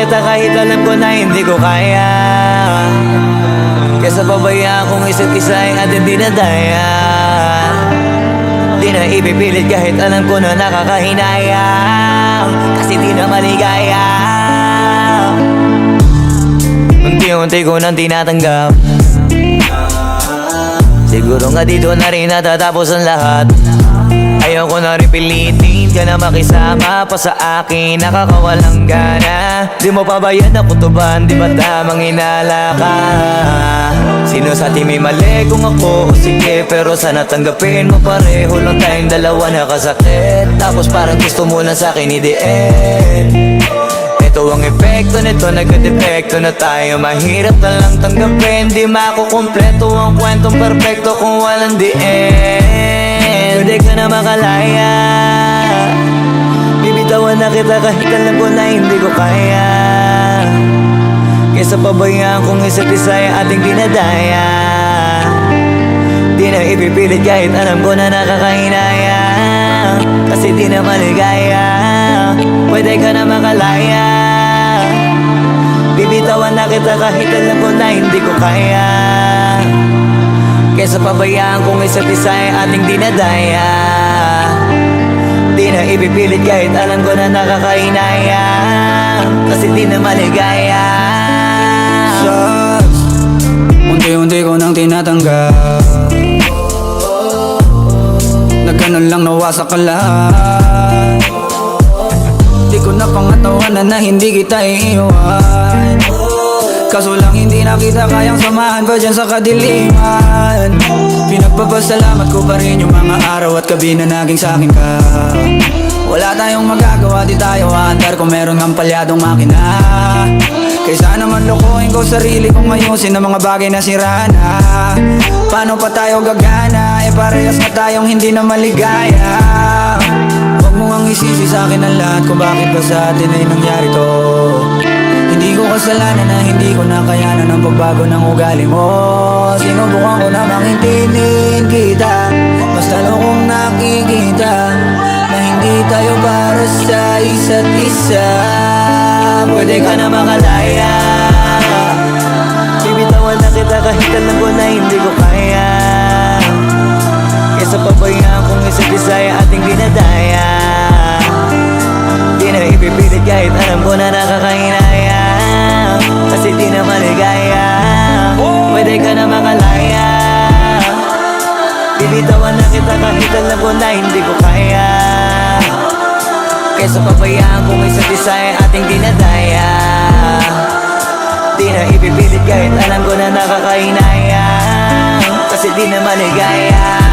kita kahit alam ko na hindi ko kaya. Kesa pabayaan kung isa't isa ay ating dinadaya. Di na ipipilit kahit alam ko na nakakahinayang, kasi di na maligaya. Unti-unti ko nang tinatanggap. Siguro nga dito na rin natatapos ang lahat. Ayoko na rin pilitin ka na makisama pa sa akin, nakakawalang gana. Di mo pa ba yan nakutuban, di ba tamang inala ka? Sino sa ating may mali kung ako o sige, pero sana tanggapin mo pareho lang tayong dalawa nakasakit. Tapos parang gusto mo na sa'kin i-end. Ito ang epekto nito, nagka-depekto na tayo. Mahirap na lang tanggapin, di makukumpleto ang kwentong perfecto kung walang the end. Pwede ka na makalaya, bibitawan na kita kahit alam ko na hindi ko kaya. Kesa pabayaan kung isa't isa ay ating dinadaya. Di na ipipilit kahit alam ko na nakakahinaya, kasi di na maligaya. Pwede ka na makalaya, bibitawan na kita kahit alam ko na hindi ko kaya. Kesa pabayaan kung isa't isa ay ating dinadaya. Di na ipipilit kahit alam ko na nakakahinaya, kasi di na maligaya. Unti-unti ko nang tinatanggap. Nagganon lang nawasak ka lahat. Di ko na pangatawanan na hindi kita iiwan. Kaso lang hindi na kita kayang samahan pa dyan sa kadiliman. Pinagpapasalamat ko pa rin yung mga araw at gabi na naging sa'kin ka. Wala tayong magagawa, di tayo aandar kung meron ng palyadong makina. Kaysa naman lokohin ko sarili kong ayusin ng mga bagay na sira na. Paano pa tayo gagana, eh parehas na tayong hindi na maligaya. Huwag mo ngang isisi sa'kin ang lahat kung bakit ba sa atin ay nangyari to. Hindi ko kasalanan na hindi ko nakayanan ang pagbago ng ugali mo. Sinubukan ko na mangintinin kita, mas lalo kong nakikita na hindi tayo para sa isa't isa. Pwede ka na makalaya, bibitawan na kita kahit alam ko na hindi ko kaya. Kesa pabayaan kung isa't isa ay ating dinadaya. Di na ipipilit kahit alam ko na nakakahinaya, kasi di na maligaya. Pwede ka na makalaya, bibitawan na kita kahit alam ko na hindi ko kaya. Kesa pabayaan kung isa't isa ay ating dinadaya. Di na ipipilit kahit alam ko na nakakahinaya, kasi di na maligaya.